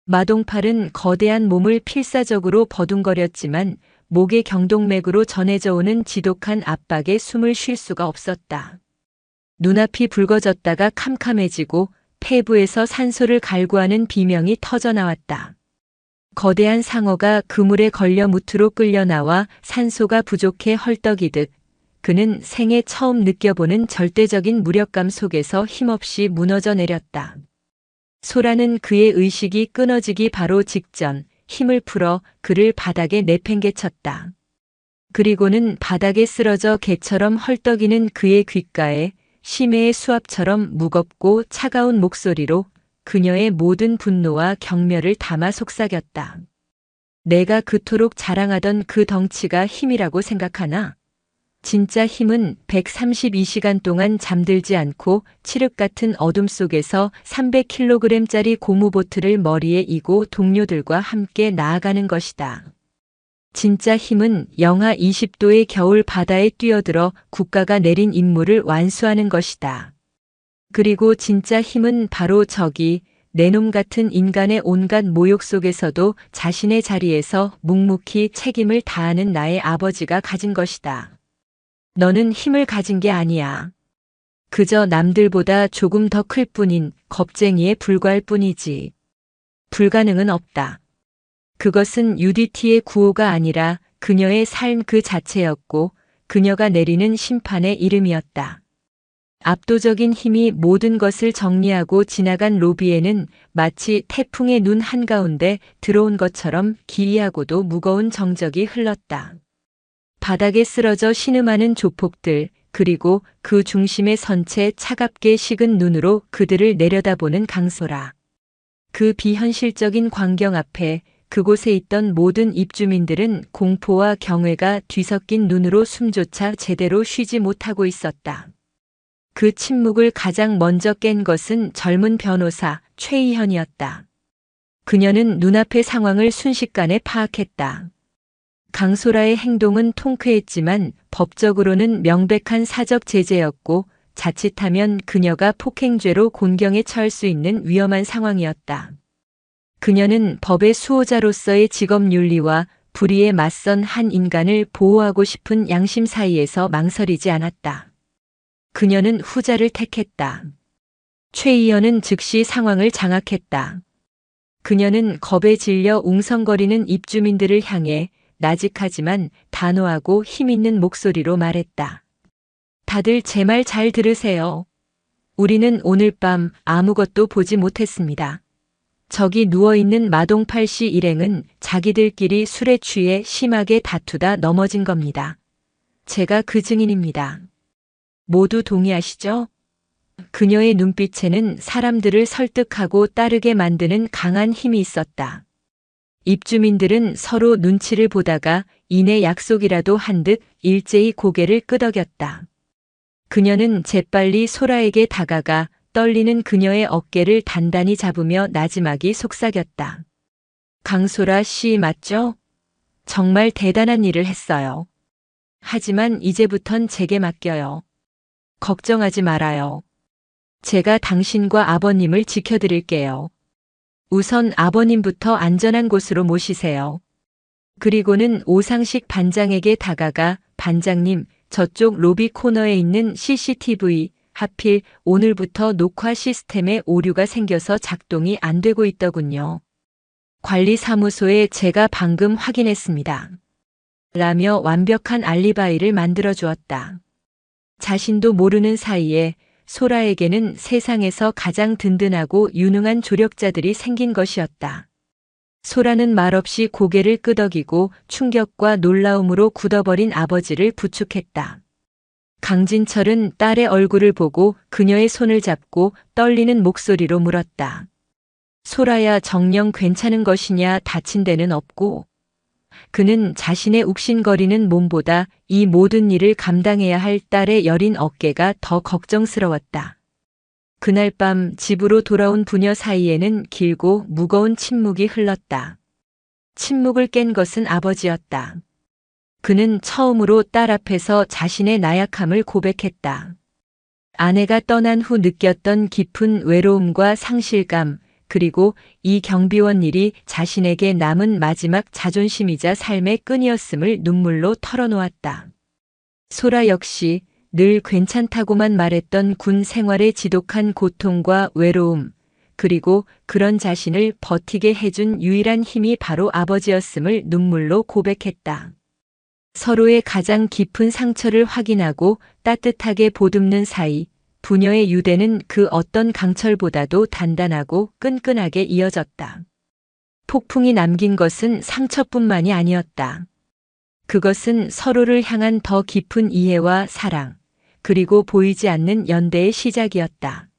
마동팔은 거대한 몸을 필사적으로 버둥거렸지만 목의 경동맥으로 전해져 오는 지독한 압박에 숨을 쉴 수가 없었다. 눈앞이 붉어졌다가 캄캄해지고 폐부에서 산소를 갈구하는 비명이 터져나왔다. 거대한 상어가 그물에 걸려 무트로 끌려나와 산소가 부족해 헐떡이듯 그는 생애 처음 느껴보는 절대적인 무력감 속에서 힘없이 무너져 내렸다. 소라는 그의 의식이 끊어지기 바로 직전 힘을 풀어 그를 바닥에 내팽개쳤다. 그리고는 바닥에 쓰러져 개처럼 헐떡이는 그의 귓가에 심해의 수압처럼 무겁고 차가운 목소리로 그녀의 모든 분노와 경멸을 담아 속삭였다. 내가 그토록 자랑하던 그 덩치가 힘이라고 생각하나? 진짜 힘은 132시간 동안 잠들지 않고 칠흑 같은 어둠 속에서 300kg짜리 고무보트를 머리에 이고 동료들과 함께 나아가는 것이다. 진짜 힘은 영하 20도의 겨울 바다에 뛰어들어 국가가 내린 임무를 완수하는 것이다. 그리고 진짜 힘은 바로 저기 내놈 같은 인간의 온갖 모욕 속에서도 자신의 자리에서 묵묵히 책임을 다하는 나의 아버지가 가진 것이다. 너는 힘을 가진 게 아니야. 그저 남들보다 조금 더 클 뿐인 겁쟁이에 불과할 뿐이지. 불가능은 없다. 그것은 UDT의 구호가 아니라 그녀의 삶 그 자체였고 그녀가 내리는 심판의 이름이었다. 압도적인 힘이 모든 것을 정리하고 지나간 로비에는 마치 태풍의 눈 한가운데 들어온 것처럼 기이하고도 무거운 정적이 흘렀다. 바닥에 쓰러져 신음하는 조폭들, 그리고 그 중심에 선 채 차갑게 식은 눈으로 그들을 내려다보는 강소라. 그 비현실적인 광경 앞에 그곳에 있던 모든 입주민들은 공포와 경외가 뒤섞인 눈으로 숨조차 제대로 쉬지 못하고 있었다. 그 침묵을 가장 먼저 깬 것은 젊은 변호사 최희현이었다. 그녀는 눈앞의 상황을 순식간에 파악했다. 강소라의 행동은 통쾌했지만 법적으로는 명백한 사적 제재였고 자칫하면 그녀가 폭행죄로 곤경에 처할 수 있는 위험한 상황이었다. 그녀는 법의 수호자로서의 직업 윤리와 불의에 맞선 한 인간을 보호하고 싶은 양심 사이에서 망설이지 않았다. 그녀는 후자를 택했다. 최희연은 즉시 상황을 장악했다. 그녀는 겁에 질려 웅성거리는 입주민들을 향해 나직하지만 단호하고 힘있는 목소리로 말했다. 다들 제 말 잘 들으세요. 우리는 오늘 밤 아무것도 보지 못했습니다. 저기 누워있는 마동팔 씨 일행은 자기들끼리 술에 취해 심하게 다투다 넘어진 겁니다. 제가 그 증인입니다. 모두 동의하시죠? 그녀의 눈빛에는 사람들을 설득하고 따르게 만드는 강한 힘이 있었다. 입주민들은 서로 눈치를 보다가 이내 약속이라도 한 듯 일제히 고개를 끄덕였다. 그녀는 재빨리 소라에게 다가가 떨리는 그녀의 어깨를 단단히 잡으며 나지막이 속삭였다. 강소라 씨 맞죠? 정말 대단한 일을 했어요. 하지만 이제부턴 제게 맡겨요. 걱정하지 말아요. 제가 당신과 아버님을 지켜드릴게요. 우선 아버님부터 안전한 곳으로 모시세요. 그리고는 오상식 반장에게 다가가 반장님, 저쪽 로비 코너에 있는 CCTV, 하필 오늘부터 녹화 시스템에 오류가 생겨서 작동이 안 되고 있더군요. 관리사무소에 제가 방금 확인했습니다. 라며 완벽한 알리바이를 만들어 주었다. 자신도 모르는 사이에 소라에게는 세상에서 가장 든든하고 유능한 조력자들이 생긴 것이었다. 소라는 말없이 고개를 끄덕이고 충격과 놀라움으로 굳어버린 아버지를 부축했다. 강진철은 딸의 얼굴을 보고 그녀의 손을 잡고 떨리는 목소리로 물었다. 소라야, 정녕 괜찮은 것이냐? 다친 데는 없고. 그는 자신의 욱신거리는 몸보다 이 모든 일을 감당해야 할 딸의 여린 어깨가 더 걱정스러웠다. 그날 밤 집으로 돌아온 부녀 사이에는 길고 무거운 침묵이 흘렀다. 침묵을 깬 것은 아버지였다. 그는 처음으로 딸 앞에서 자신의 나약함을 고백했다. 아내가 떠난 후 느꼈던 깊은 외로움과 상실감, 그리고 이 경비원 일이 자신에게 남은 마지막 자존심이자 삶의 끈이었음을 눈물로 털어놓았다. 소라 역시 늘 괜찮다고만 말했던 군 생활의 지독한 고통과 외로움, 그리고 그런 자신을 버티게 해준 유일한 힘이 바로 아버지였음을 눈물로 고백했다. 서로의 가장 깊은 상처를 확인하고 따뜻하게 보듬는 사이, 부녀의 유대는 그 어떤 강철보다도 단단하고 끈끈하게 이어졌다. 폭풍이 남긴 것은 상처뿐만이 아니었다. 그것은 서로를 향한 더 깊은 이해와 사랑, 그리고 보이지 않는 연대의 시작이었다.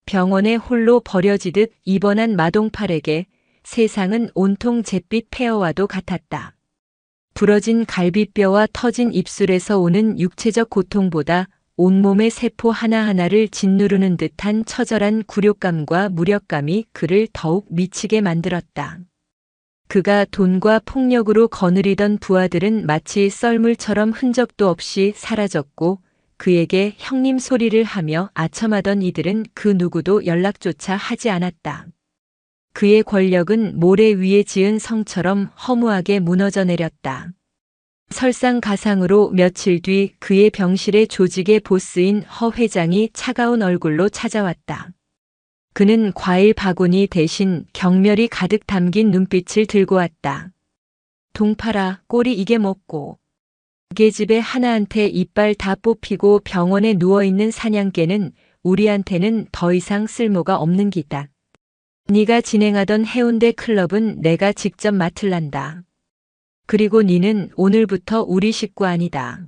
병원에 홀로 버려지듯 입원한 마동팔에게 세상은 온통 잿빛 폐허와도 같았다. 부러진 갈비뼈와 터진 입술에서 오는 육체적 고통보다 온몸의 세포 하나하나를 짓누르는 듯한 처절한 굴욕감과 무력감이 그를 더욱 미치게 만들었다. 그가 돈과 폭력으로 거느리던 부하들은 마치 썰물처럼 흔적도 없이 사라졌고 그에게 형님 소리를 하며 아첨하던 이들은 그 누구도 연락조차 하지 않았다. 그의 권력은 모래 위에 지은 성처럼 허무하게 무너져 내렸다. 설상가상으로 며칠 뒤 그의 병실의 조직의 보스인 허 회장이 차가운 얼굴로 찾아왔다. 그는 과일 바구니 대신 경멸이 가득 담긴 눈빛을 들고 왔다. 동팔아, 꼴이 이게 뭐고. 개집애 하나한테 이빨 다 뽑히고 병원에 누워있는 사냥개는 우리한테는 더 이상 쓸모가 없는 기다. 네가 진행하던 해운대 클럽은 내가 직접 맡을란다. 그리고 니는 오늘부터 우리 식구 아니다.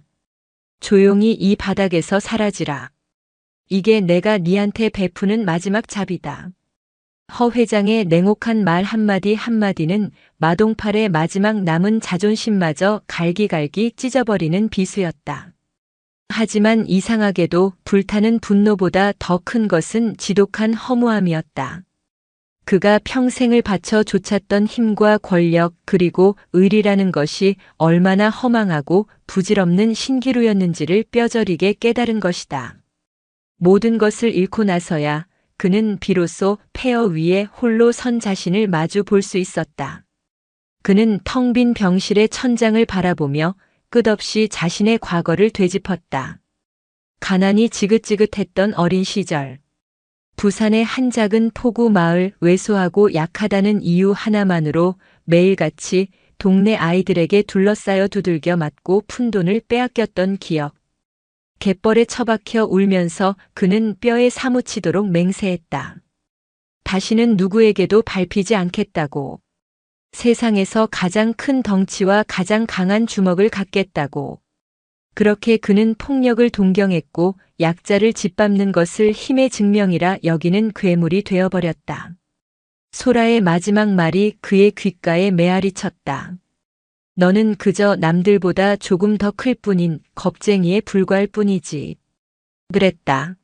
조용히 이 바닥에서 사라지라. 이게 내가 니한테 베푸는 마지막 잡이다. 허 회장의 냉혹한 말 한마디 한마디는 마동팔의 마지막 남은 자존심마저 갈기갈기 찢어버리는 비수였다. 하지만 이상하게도 불타는 분노보다 더 큰 것은 지독한 허무함이었다. 그가 평생을 바쳐 좇았던 힘과 권력 그리고 의리라는 것이 얼마나 허망하고 부질없는 신기루였는지를 뼈저리게 깨달은 것이다. 모든 것을 잃고 나서야 그는 비로소 폐허 위에 홀로 선 자신을 마주 볼 수 있었다. 그는 텅 빈 병실의 천장을 바라보며 끝없이 자신의 과거를 되짚었다. 가난이 지긋지긋했던 어린 시절. 부산의 한 작은 포구 마을, 왜소하고 약하다는 이유 하나만으로 매일같이 동네 아이들에게 둘러싸여 두들겨 맞고 푼돈을 빼앗겼던 기억. 갯벌에 처박혀 울면서 그는 뼈에 사무치도록 맹세했다. 다시는 누구에게도 밟히지 않겠다고. 세상에서 가장 큰 덩치와 가장 강한 주먹을 갖겠다고. 그렇게 그는 폭력을 동경했고 약자를 짓밟는 것을 힘의 증명이라 여기는 괴물이 되어버렸다. 소라의 마지막 말이 그의 귓가에 메아리 쳤다. 너는 그저 남들보다 조금 더 클 뿐인 겁쟁이에 불과할 뿐이지. 그랬다.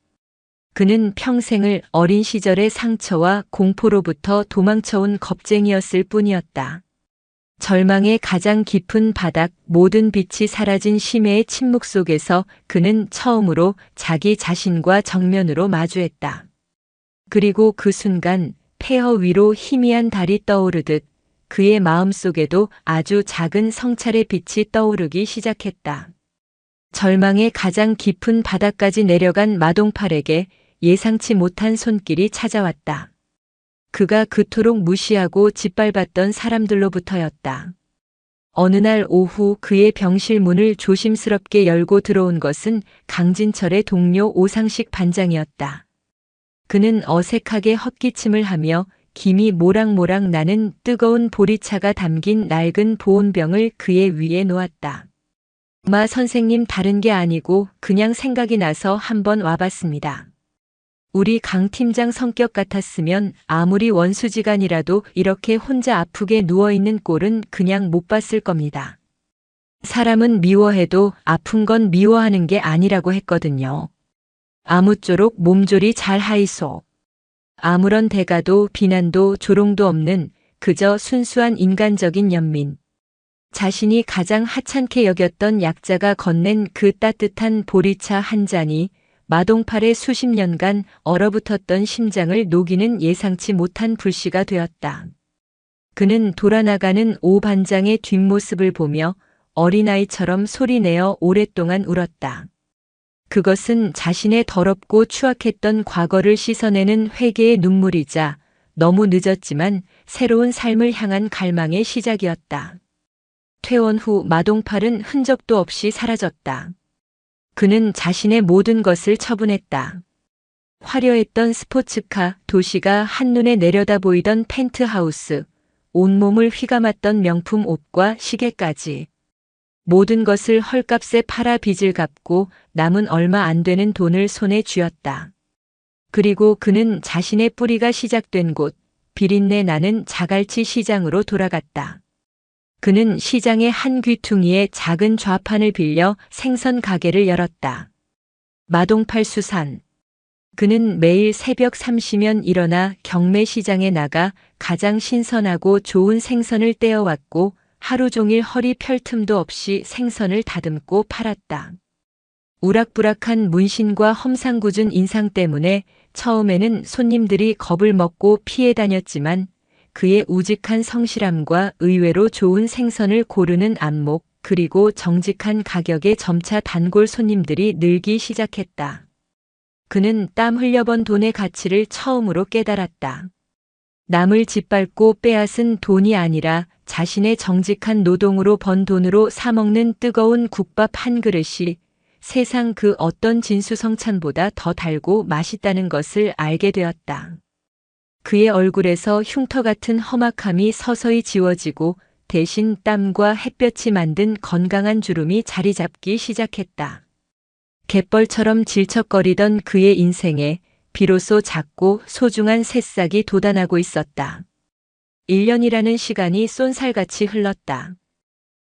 그는 평생을 어린 시절의 상처와 공포로부터 도망쳐온 겁쟁이였을 뿐이었다. 절망의 가장 깊은 바닥, 모든 빛이 사라진 심해의 침묵 속에서 그는 처음으로 자기 자신과 정면으로 마주했다. 그리고 그 순간 폐허 위로 희미한 달이 떠오르듯 그의 마음속에도 아주 작은 성찰의 빛이 떠오르기 시작했다. 절망의 가장 깊은 바닥까지 내려간 마동팔에게 예상치 못한 손길이 찾아왔다. 그가 그토록 무시하고 짓밟았던 사람들로부터였다. 어느 날 오후 그의 병실 문을 조심스럽게 열고 들어온 것은 강진철의 동료 오상식 반장이었다. 그는 어색하게 헛기침을 하며 김이 모락모락 나는 뜨거운 보리차가 담긴 낡은 보온병을 그의 위에 놓았다. 마 선생님, 다른 게 아니고 그냥 생각이 나서 한번 와봤습니다. 우리 강 팀장 성격 같았으면 아무리 원수지간이라도 이렇게 혼자 아프게 누워있는 꼴은 그냥 못 봤을 겁니다. 사람은 미워해도 아픈 건 미워하는 게 아니라고 했거든요. 아무쪼록 몸조리 잘 하이소. 아무런 대가도 비난도 조롱도 없는 그저 순수한 인간적인 연민. 자신이 가장 하찮게 여겼던 약자가 건넨 그 따뜻한 보리차 한 잔이 마동팔의 수십 년간 얼어붙었던 심장을 녹이는 예상치 못한 불씨가 되었다. 그는 돌아나가는 오 반장의 뒷모습을 보며 어린아이처럼 소리내어 오랫동안 울었다. 그것은 자신의 더럽고 추악했던 과거를 씻어내는 회개의 눈물이자 너무 늦었지만 새로운 삶을 향한 갈망의 시작이었다. 퇴원 후 마동팔은 흔적도 없이 사라졌다. 그는 자신의 모든 것을 처분했다. 화려했던 스포츠카, 도시가 한눈에 내려다 보이던 펜트하우스, 온몸을 휘감았던 명품 옷과 시계까지. 모든 것을 헐값에 팔아 빚을 갚고 남은 얼마 안 되는 돈을 손에 쥐었다. 그리고 그는 자신의 뿌리가 시작된 곳, 비린내 나는 자갈치 시장으로 돌아갔다. 그는 시장의 한 귀퉁이에 작은 좌판을 빌려 생선 가게를 열었다. 마동팔 수산. 그는 매일 새벽 3시면 일어나 경매시장에 나가 가장 신선하고 좋은 생선을 떼어왔고 하루 종일 허리 펼 틈도 없이 생선을 다듬고 팔았다. 우락부락한 문신과 험상궂은 인상 때문에 처음에는 손님들이 겁을 먹고 피해 다녔지만 그의 우직한 성실함과 의외로 좋은 생선을 고르는 안목, 그리고 정직한 가격에 점차 단골 손님들이 늘기 시작했다. 그는 땀 흘려번 돈의 가치를 처음으로 깨달았다. 남을 짓밟고 빼앗은 돈이 아니라 자신의 정직한 노동으로 번 돈으로 사먹는 뜨거운 국밥 한 그릇이 세상 그 어떤 진수성찬보다 더 달고 맛있다는 것을 알게 되었다. 그의 얼굴에서 흉터 같은 험악함이 서서히 지워지고 대신 땀과 햇볕이 만든 건강한 주름이 자리 잡기 시작했다. 갯벌처럼 질척거리던 그의 인생에 비로소 작고 소중한 새싹이 돋아나고 있었다. 1년이라는 시간이 쏜살같이 흘렀다.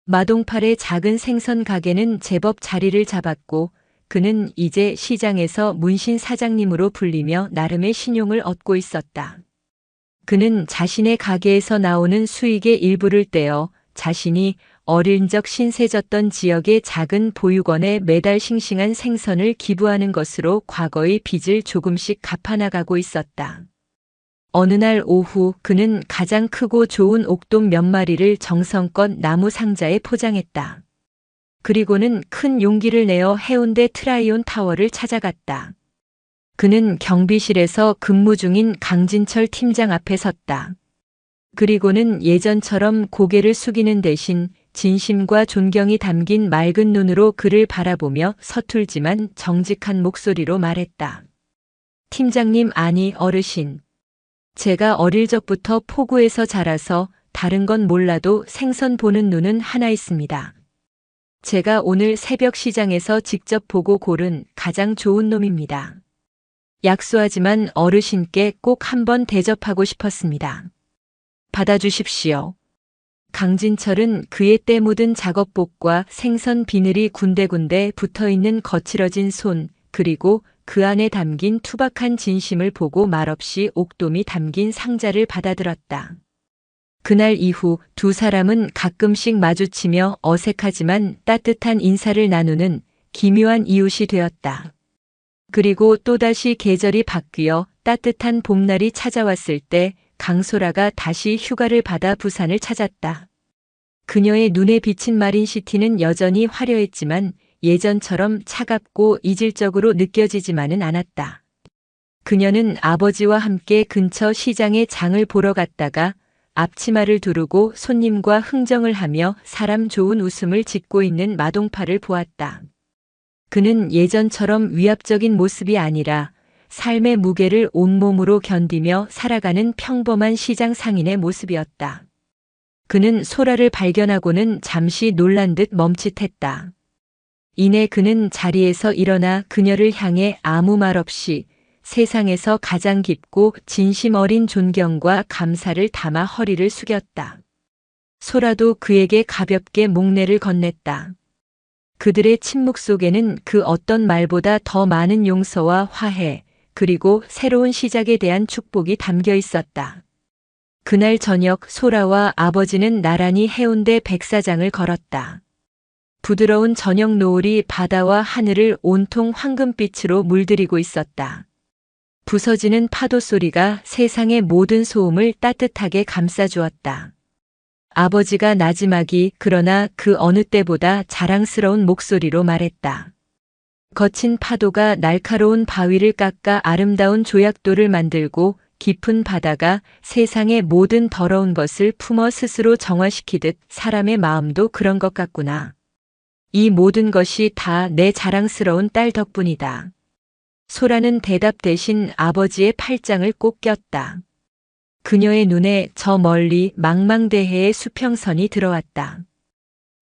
마동팔의 작은 생선 가게는 제법 자리를 잡았고 그는 이제 시장에서 문신 사장님으로 불리며 나름의 신용을 얻고 있었다. 그는 자신의 가게에서 나오는 수익의 일부를 떼어 자신이 어릴 적 신세졌던 지역의 작은 보육원에 매달 싱싱한 생선을 기부하는 것으로 과거의 빚을 조금씩 갚아나가고 있었다. 어느 날 오후 그는 가장 크고 좋은 옥돔 몇 마리를 정성껏 나무 상자에 포장했다. 그리고는 큰 용기를 내어 해운대 트라이온 타워를 찾아갔다. 그는 경비실에서 근무 중인 강진철 팀장 앞에 섰다. 그리고는 예전처럼 고개를 숙이는 대신 진심과 존경이 담긴 맑은 눈으로 그를 바라보며 서툴지만 정직한 목소리로 말했다. 팀장님, 아니 어르신. 제가 어릴 적부터 포구에서 자라서 다른 건 몰라도 생선 보는 눈은 하나 있습니다. 제가 오늘 새벽 시장에서 직접 보고 고른 가장 좋은 놈입니다. 약소하지만 어르신께 꼭 한번 대접하고 싶었습니다. 받아주십시오. 강진철은 그의 때 묻은 작업복과 생선 비늘이 군데군데 붙어있는 거칠어진 손, 그리고 그 안에 담긴 투박한 진심을 보고 말없이 옥돔이 담긴 상자를 받아들었다. 그날 이후 두 사람은 가끔씩 마주치며 어색하지만 따뜻한 인사를 나누는 기묘한 이웃이 되었다. 그리고 또다시 계절이 바뀌어 따뜻한 봄날이 찾아왔을 때 강소라가 다시 휴가를 받아 부산을 찾았다. 그녀의 눈에 비친 마린시티는 여전히 화려했지만 예전처럼 차갑고 이질적으로 느껴지지만은 않았다. 그녀는 아버지와 함께 근처 시장에 장을 보러 갔다가 앞치마를 두르고 손님과 흥정을 하며 사람 좋은 웃음을 짓고 있는 마동파를 보았다. 그는 예전처럼 위압적인 모습이 아니라 삶의 무게를 온몸으로 견디며 살아가는 평범한 시장 상인의 모습이었다. 그는 소라를 발견하고는 잠시 놀란 듯 멈칫했다. 이내 그는 자리에서 일어나 그녀를 향해 아무 말 없이 세상에서 가장 깊고 진심 어린 존경과 감사를 담아 허리를 숙였다. 소라도 그에게 가볍게 목례를 건넸다. 그들의 침묵 속에는 그 어떤 말보다 더 많은 용서와 화해, 그리고 새로운 시작에 대한 축복이 담겨 있었다. 그날 저녁 소라와 아버지는 나란히 해운대 백사장을 걸었다. 부드러운 저녁 노을이 바다와 하늘을 온통 황금빛으로 물들이고 있었다. 부서지는 파도 소리가 세상의 모든 소음을 따뜻하게 감싸주었다. 아버지가 나지막이 그러나 그 어느 때보다 자랑스러운 목소리로 말했다. 거친 파도가 날카로운 바위를 깎아 아름다운 조약돌을 만들고 깊은 바다가 세상의 모든 더러운 것을 품어 스스로 정화시키듯 사람의 마음도 그런 것 같구나. 이 모든 것이 다 내 자랑스러운 딸 덕분이다. 소라는 대답 대신 아버지의 팔짱을 꼭 꼈다. 그녀의 눈에 저 멀리 망망대해의 수평선이 들어왔다.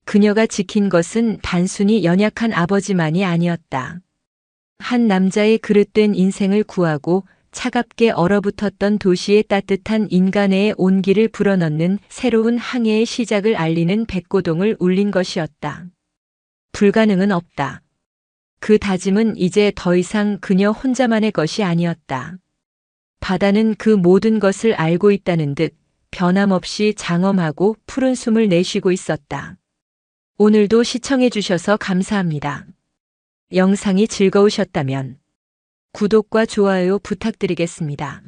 그녀가 지킨 것은 단순히 연약한 아버지만이 아니었다. 한 남자의 그릇된 인생을 구하고 차갑게 얼어붙었던 도시의 따뜻한 인간의 온기를 불어넣는 새로운 항해의 시작을 알리는 백고동을 울린 것이었다. 불가능은 없다. 그 다짐은 이제 더 이상 그녀 혼자만의 것이 아니었다. 바다는 그 모든 것을 알고 있다는 듯 변함없이 장엄하고 푸른 숨을 내쉬고 있었다. 오늘도 시청해 주셔서 감사합니다. 영상이 즐거우셨다면 구독과 좋아요 부탁드리겠습니다.